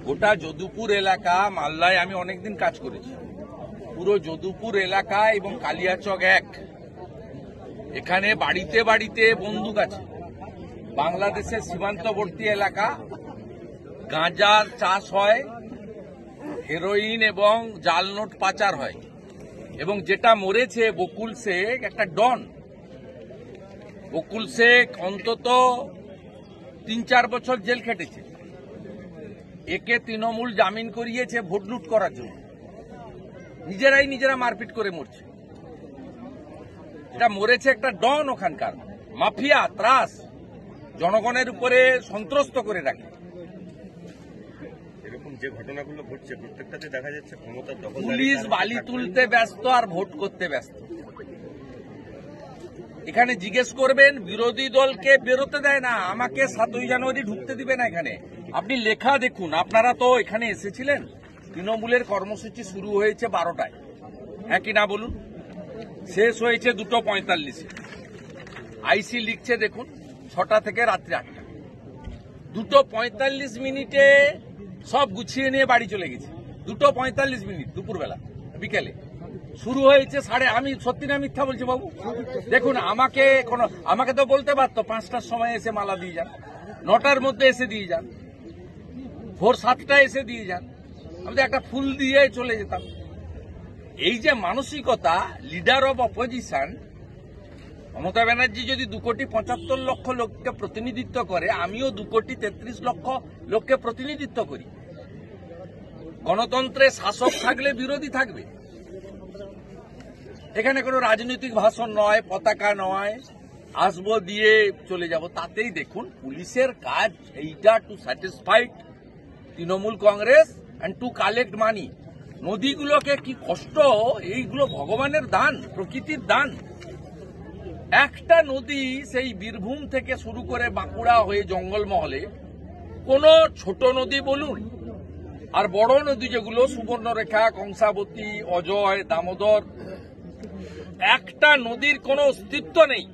গোটা যদুপুর এলাকা মালদায় আমি অনেকদিন কাজ করেছি। পুরো যদুপুর এলাকা এবং কালিয়াচক এখানে বাড়িতে বাড়িতে বন্দুক আছে। বাংলাদেশের সীমান্তবর্তী এলাকা, গাঁজার চাষ হয়, হেরোইন এবং জাল নোট পাচার হয়। এবং যেটা মরেছে বকুল শেখ, একটা ডন। বকুল শেখ অন্তত ৩-৪ বছর জেল খেটেছে। একে তৃণমূল জামিন করিয়েছে ভোট লুট করার জন্য। নিজেরা মারপিট করে মরছে। এটা মরেছে একটা ডন, ওখানকার মাফিয়া, ত্রাস, জনগণের উপরে সন্ত্রস্ত করে রাখে। এরকম যে ঘটনাগুলো ঘটছে প্রত্যেকটাতে দেখা যাচ্ছে ক্ষমতার দখল। পুলিশ বালি তুলতে ব্যস্ত আর ভোট করতে ব্যস্ত। এখানে জিজ্ঞেস করবেন, বিরোধী দলকে বেরোতে দেয় না, আমাকে 7ই জানুয়ারি ঢুকতে দিবে না এখানে। আপনি লেখা দেখুন, আপনারা তো এখানে এসেছিলেন। তৃণমূলের কর্মসূচি শুরু হয়েছে 12টায়, হ্যাঁ কি না বলুন? শেষ হয়েছে 2:45-এ। আইসি লিখছে দেখুন, 6টা থেকে রাত্রি 8টা। 2:45 সব গুছিয়ে নিয়ে বাড়ি চলে গেছে। 2:45 দুপুরবেলা, বিকেলে শুরু হয়েছে। আমি সত্যি না মিথ্যা বলছি বাবু? দেখুন, আমাকে তো বলতে পারতো 5টার সময় এসে মালা দিয়ে যান, 9টার মধ্যে এসে দিয়ে যান, ভোর 7টায় এসে দিয়ে যান। আমি তো একটা ফুল দিয়ে চলে যেতাম। এই যে মানসিকতা, leader of opposition Mamata Banerjee যদি 2,75,00,000 লোককে প্রতিনিধিত্ব করে, আমিও 2,33,00,000 লোককে প্রতিনিধিত্ব করি। গণতন্ত্রে শাসক থাকলে বিরোধী থাকবে। এখানে কোনো রাজনৈতিক ভাষণ নয়, পতাকা নয়, আসবো দিয়ে চলে যাব। তাতেই দেখুন পুলিশের কাজ এইটা, to satisfied Trinamool Congress and to collect money. নদীগুলোকে কি কষ্ট, এইগুলো ভগবানের দান, প্রকৃতির দান। একটা নদী সেই বীরভূম থেকে শুরু করে বাঁকুড়া হয়ে জঙ্গলমহলে, কোন ছোট নদী বলুন আর বড় নদী যেগুলো সুবর্ণরেখা, কংসাবতী, অজয়, দামোদর, একটা নদীর কোনো অস্তিত্ব নেই।